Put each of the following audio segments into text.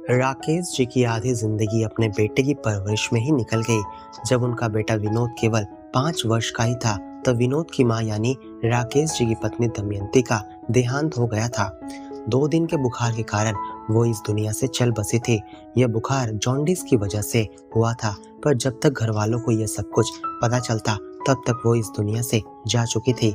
राकेश जी की आधी जिंदगी अपने बेटे की परवरिश में ही निकल गई। जब उनका बेटा विनोद केवल 5 वर्ष का ही था, तब विनोद की मां यानी राकेश जी की पत्नी दमयंती का देहांत हो गया था। 2 दिन के बुखार के कारण वो इस दुनिया से चल बसी थी। यह बुखार जॉन्डिस की वजह से हुआ था, पर जब तक घर वालों को यह सब कुछ पता चलता, तब तक वो इस दुनिया से जा चुकी थी।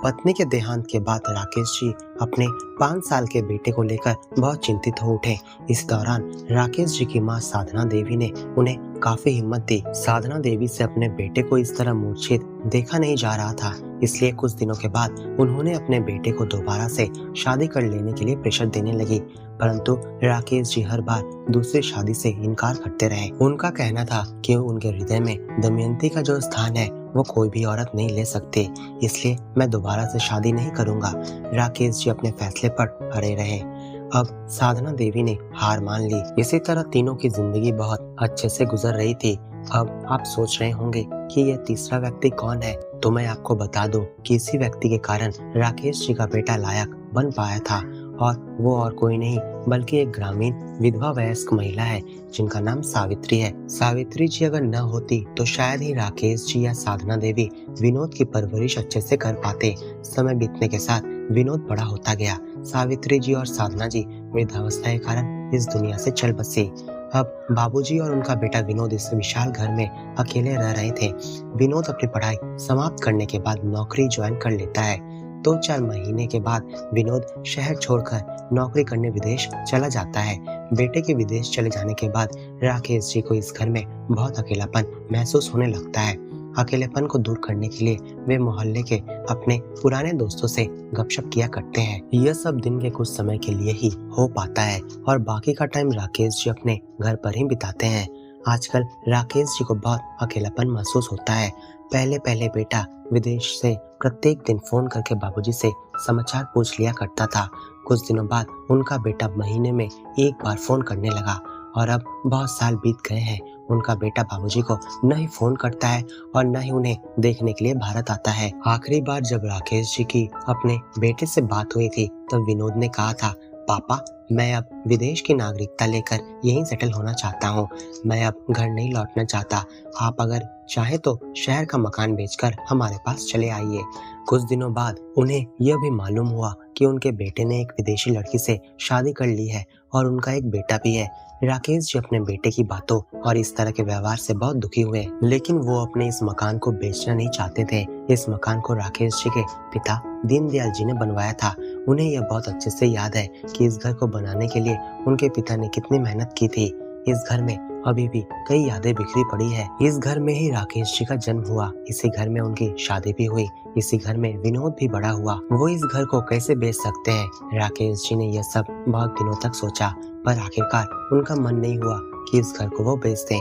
पत्नी के देहांत के बाद राकेश जी अपने 5 साल के बेटे को लेकर बहुत चिंतित हो उठे। इस दौरान राकेश जी की मां साधना देवी ने उन्हें काफी हिम्मत दी। साधना देवी से अपने बेटे को इस तरह मूर्छित देखा नहीं जा रहा था, इसलिए कुछ दिनों के बाद उन्होंने अपने बेटे को दोबारा से शादी कर लेने के लिए प्रेशर देने लगी। परंतु राकेश जी हर बार दूसरी शादी से इनकार करते रहे। उनका कहना था कि उनके हृदय में दमयंती का जो स्थान है वो कोई भी औरत नहीं ले सकती, इसलिए मैं दोबारा से शादी नहीं करूंगा। राकेश जी अपने फैसले पर अड़े रहे। अब साधना देवी ने हार मान ली। इसी तरह तीनों की जिंदगी बहुत अच्छे से गुजर रही थी। अब आप सोच रहे होंगे कि यह तीसरा व्यक्ति कौन है, तो मैं आपको बता दूं कि इसी व्यक्ति के कारण राकेश जी का बेटा लायक बन पाया था, और वो और कोई नहीं बल्कि एक ग्रामीण विधवा वयस्क महिला है जिनका नाम सावित्री है। सावित्री जी अगर न होती तो शायद ही राकेश जी या साधना देवी विनोद की परवरिश अच्छे से कर पाते। समय बीतने के साथ विनोद बड़ा होता गया। सावित्री जी और साधना जी वृद्धावस्था के कारण इस दुनिया से चल बसे। अब बाबूजी और उनका बेटा विनोद इस विशाल घर में अकेले रह रहे थे। विनोद अपनी पढ़ाई समाप्त करने के बाद नौकरी ज्वाइन कर लेता है। 2-4 महीने के बाद विनोद शहर छोड़कर नौकरी करने विदेश चला जाता है। बेटे के विदेश चले जाने के बाद राकेश जी को इस घर में बहुत अकेलापन महसूस होने लगता है। अकेलेपन को दूर करने के लिए वे मोहल्ले के अपने पुराने दोस्तों से गपशप किया करते हैं। यह सब दिन के कुछ समय के लिए ही हो पाता है और बाकी का टाइम राकेश जी अपने घर पर ही बिताते हैं। आजकल राकेश जी को बहुत अकेलापन महसूस होता है। पहले पहले बेटा विदेश से प्रत्येक दिन फोन करके बाबूजी से समाचार पूछ लिया करता था। कुछ दिनों बाद उनका बेटा महीने में एक बार फोन करने लगा, और अब बहुत साल बीत गए हैं। उनका बेटा बाबूजी को न ही फोन करता है और न ही उन्हें देखने के लिए भारत आता है। आखिरी बार जब राकेश जी की अपने बेटे से बात हुई थी, तब विनोद ने कहा था, पापा मैं अब विदेश की नागरिकता लेकर यहीं सेटल होना चाहता हूँ। मैं अब घर नहीं लौटना चाहता। आप अगर चाहे तो शहर का मकान बेचकर हमारे पास चले आइए। कुछ दिनों बाद उन्हें यह भी मालूम हुआ कि उनके बेटे ने एक विदेशी लड़की से शादी कर ली है और उनका एक बेटा भी है। राकेश जी अपने बेटे की बातों और इस तरह के व्यवहार से बहुत दुखी हुए, लेकिन वो अपने इस मकान को बेचना नहीं चाहते थे। इस मकान को राकेश जी के पिता दीनदयाल जी ने बनवाया था। उन्हें यह बहुत अच्छे से याद है कि इस घर को बनाने के लिए उनके पिता ने कितनी मेहनत की थी। इस घर में अभी भी कई यादें बिखरी पड़ी है। इस घर में ही राकेश जी का जन्म हुआ, इसी घर में उनकी शादी भी हुई, इसी घर में विनोद भी बड़ा हुआ। वो इस घर को कैसे बेच सकते हैं? राकेश जी ने यह सब बहुत दिनों तक सोचा, पर आखिरकार उनका मन नहीं हुआ कि इस घर को वो बेच दें।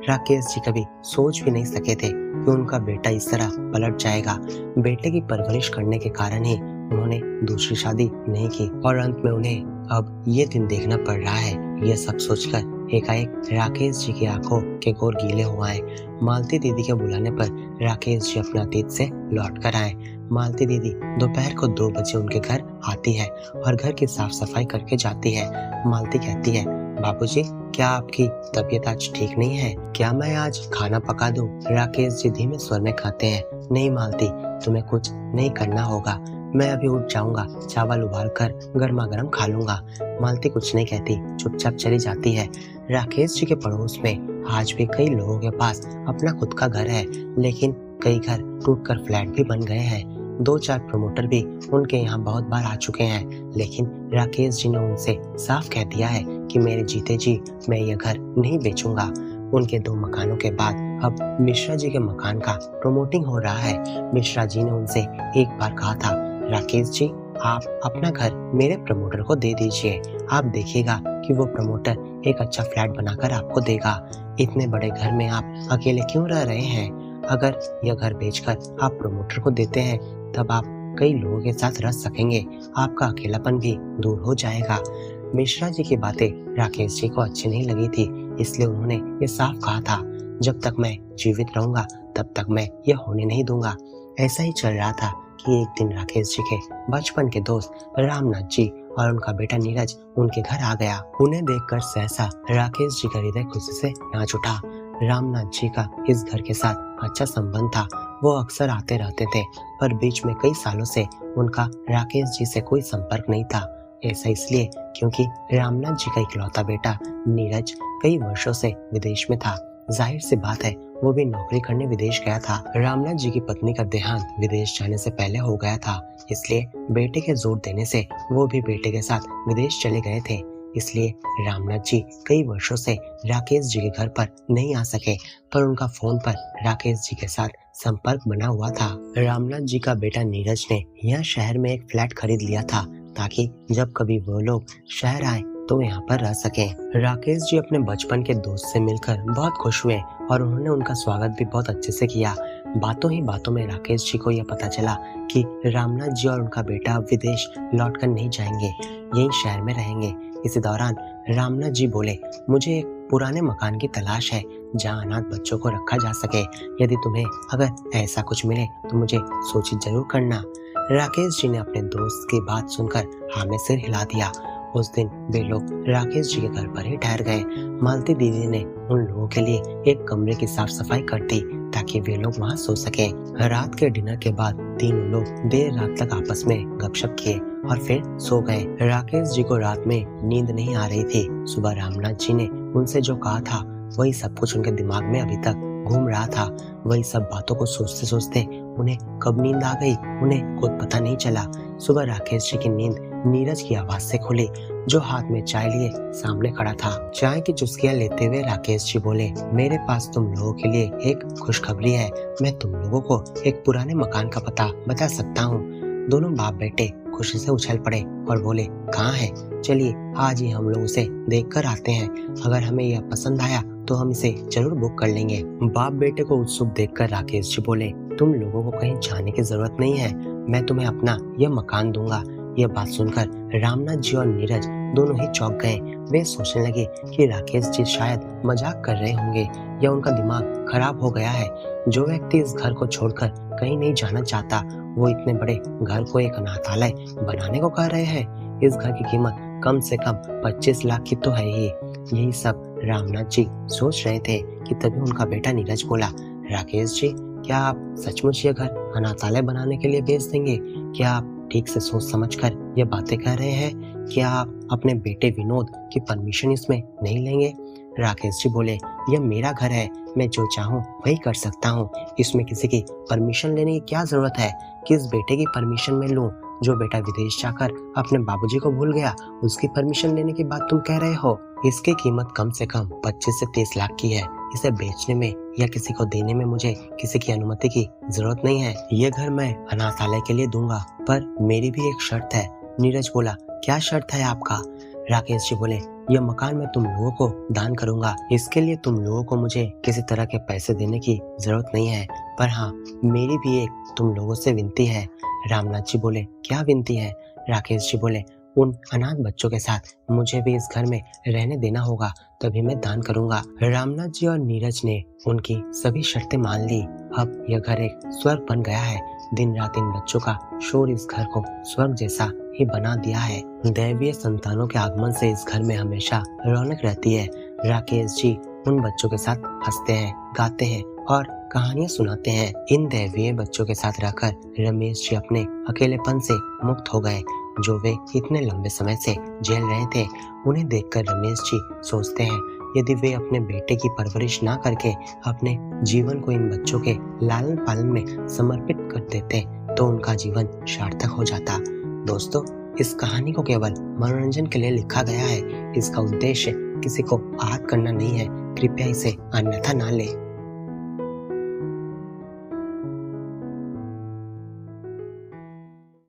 राकेश जी कभी सोच भी नहीं सके थे कि उनका बेटा इस तरह पलट जाएगा। बेटे की परवरिश करने के कारण ही उन्होंने दूसरी शादी नहीं की, और अंत में उन्हें अब ये दिन देखना पड़ रहा है। यह सब सोचकर एकाएक राकेश जी की आंखों के कोर गीले हो आए। मालती दीदी के बुलाने पर राकेश जी अपने अतीत से लौट कर आए। मालती दीदी दोपहर को 2 बजे उनके घर आती है और घर की साफ सफाई करके जाती है। मालती कहती है, बाबूजी क्या आपकी तबीयत आज ठीक नहीं है? क्या मैं आज खाना पका दूं? राकेश जी धीमे स्वर में कहते हैं, नहीं मालती, तुम्हें कुछ नहीं करना होगा। मैं अभी उठ जाऊंगा, चावल उबाल कर गर्मा गर्म खा लूंगा। मालती कुछ नहीं कहती, चुपचाप चली जाती है। राकेश जी के पड़ोस में आज भी कई लोगों के पास अपना खुद का घर है, लेकिन कई घर टूटकर फ्लैट भी बन गए हैं। 2-4 प्रमोटर भी उनके यहाँ बहुत बार आ चुके हैं, लेकिन राकेश जी ने उनसे साफ कह दिया है कि मेरे जीते जी मैं यह घर नहीं बेचूंगा। उनके 2 मकानों के बाद अब मिश्रा जी के मकान का प्रमोटिंग हो रहा है। मिश्रा जी ने उनसे एक बार कहा था, राकेश जी आप अपना घर मेरे प्रमोटर को दे दीजिए, आप देखिएगा कि वो प्रमोटर एक अच्छा फ्लैट बनाकर आपको देगा। इतने बड़े घर में आप अकेले क्यों रह रहे हैं? अगर यह घर बेचकर आप प्रमोटर को देते हैं, तब आप कई लोगों के साथ रह सकेंगे, आपका अकेलापन भी दूर हो जाएगा। मिश्रा जी की बातें राकेश जी को अच्छी नहीं लगी थी, इसलिए उन्होंने ये साफ कहा था, जब तक मैं जीवित रहूंगा तब तक मैं यह होने नहीं दूंगा। ऐसा ही चल रहा था कि एक दिन राकेश जी के बचपन के दोस्त रामनाथ जी और उनका बेटा नीरज उनके घर आ गया। उन्हें देखकर सहसा राकेश जी का हृदय खुशी से नाच उठा। रामनाथ जी का इस घर के साथ अच्छा संबंध था। वो अक्सर आते रहते थे, पर बीच में कई सालों से उनका राकेश जी से कोई संपर्क नहीं था। ऐसा इसलिए क्योंकि रामनाथ जी का इकलौता बेटा नीरज कई वर्षों से विदेश में था। जाहिर सी बात है, वो भी नौकरी करने विदेश गया था। रामनाथ जी की पत्नी का देहांत विदेश जाने से पहले हो गया था, इसलिए बेटे के जोर देने से वो भी बेटे के साथ विदेश चले गए थे। इसलिए रामनाथ जी कई वर्षों से राकेश जी के घर पर नहीं आ सके, पर उनका फोन पर राकेश जी के साथ संपर्क बना हुआ था। रामनाथ जी का बेटा नीरज ने यहाँ शहर में एक फ्लैट खरीद लिया था, ताकि जब कभी वो लोग शहर आए तो यहाँ पर रह सकें। राकेश जी अपने बचपन के दोस्त से मिलकर बहुत खुश हुए और उन्होंने उनका स्वागत भी बहुत अच्छे से किया। बातों ही बातों में राकेश जी को यह पता चला कि रामनाथ जी और उनका बेटा अब विदेश लौटकर नहीं जाएंगे, यहीं शहर में रहेंगे। इसी दौरान रामनाथ जी बोले, मुझे एक पुराने मकान की तलाश है जहाँ अनाथ बच्चों को रखा जा सके। यदि तुम्हें अगर ऐसा कुछ मिले तो मुझे सूचित जरूर करना। राकेश जी ने अपने दोस्त की बात सुनकर हाँ में सिर हिला दिया। उस दिन वे लोग राकेश जी के घर पर ही ठहर गए। मालती दीदी ने उन लोगों के लिए एक कमरे की साफ सफाई कर दी ताकि वे लोग वहां सो सके। रात के डिनर के बाद तीनों लोग देर रात तक आपस में गपशप किए और फिर सो गए। राकेश जी को रात में नींद नहीं आ रही थी। सुबह रामनाथ जी ने उनसे जो कहा था वही सब कुछ उनके दिमाग में अभी तक घूम रहा था। वही सब बातों को सोचते सोचते उन्हें कब नींद आ गई उन्हें खुद पता नहीं चला। सुबह राकेश जी की नींद नीरज की आवाज से खुली, जो हाथ में चाय लिए सामने खड़ा था। चाय की चुस्कियां लेते हुए राकेश जी बोले, मेरे पास तुम लोगों के लिए एक खुशखबरी है। मैं तुम लोगों को एक पुराने मकान का पता बता सकता हूँ। दोनों बाप बेटे खुशी से उछल पड़े और बोले, कहाँ है? चलिए आज ही हम लोग उसे देख कर आते हैं। अगर हमें यह पसंद आया तो हम इसे जरूर बुक कर लेंगे। बाप बेटे को उत्सुक देखकर राकेश जी बोले, तुम लोगों को कहीं जाने की जरूरत नहीं है, मैं तुम्हें अपना यह मकान दूंगा। यह बात सुनकर रामनाथ जी और नीरज दोनों ही चौंक गए। वे सोचने लगे कि राकेश जी शायद मजाक कर रहे होंगे या उनका दिमाग खराब हो गया है। जो व्यक्ति इस घर को छोड़कर कहीं नहीं जाना चाहता, वो इतने बड़े घर को एक अनाथालय बनाने को कह रहे हैं। इस घर की कीमत कम से कम 25 लाख की तो है ही। यही सब रामनाथ जी सोच रहे थे कि तभी उनका बेटा नीरज बोला, राकेश जी, क्या आप सचमुच ये घर अनाथालय बनाने के लिए बेच देंगे? क्या आप ठीक से सोच समझकर ये बातें कह रहे हैं? क्या आप अपने बेटे विनोद की परमिशन इसमें नहीं लेंगे? राकेश जी बोले, यह मेरा घर है, मैं जो चाहूँ वही कर सकता हूँ। इसमें किसी की परमिशन लेने की क्या जरूरत है? किस बेटे की परमिशन में लूँ? जो बेटा विदेश जाकर अपने बाबूजी को भूल गया, उसकी परमिशन लेने की बात तुम कह रहे हो? इसकी कीमत कम से कम 25 से 30 लाख की है। इसे बेचने में या किसी को देने में मुझे किसी की अनुमति की जरूरत नहीं है। ये घर मैं अनाथालय के लिए दूंगा, पर मेरी भी एक शर्त है। नीरज बोला, क्या शर्त है आपका? राकेश जी बोले, यह मकान मैं तुम लोगों को दान करूंगा। इसके लिए तुम लोगों को मुझे किसी तरह के पैसे देने की जरूरत नहीं है, पर हाँ, मेरी भी एक तुम लोगों से विनती है। रामनाथ जी बोले, क्या विनती है? राकेश जी बोले, उन अनाथ बच्चों के साथ मुझे भी इस घर में रहने देना होगा, तभी मैं दान करूंगा। रामनाथ जी और नीरज ने उनकी सभी शर्तें मान ली। अब यह घर एक स्वर्ग बन गया है। दिन रात इन बच्चों का शोर इस घर को स्वर्ग जैसा ही बना दिया है। दैवीय संतानों के आगमन से इस घर में हमेशा रौनक रहती है। राकेश जी उन बच्चों के साथ हंसते हैं, गाते हैं और कहानियां सुनाते हैं। इन दैवीय बच्चों के साथ रहकर रमेश जी अपने अकेलेपन से मुक्त हो गए, जो वे इतने लंबे समय से झेल रहे थे। उन्हें देखकर रमेश जी सोचते हैं, यदि वे अपने बेटे की परवरिश ना करके अपने जीवन को इन बच्चों के लालन पालन में समर्पित कर देते तो उनका जीवन सार्थक हो जाता। दोस्तों, इस कहानी को केवल मनोरंजन के लिए लिखा गया है। इसका उद्देश्य किसी को आहत करना नहीं है। कृपया इसे अन्यथा ना लें।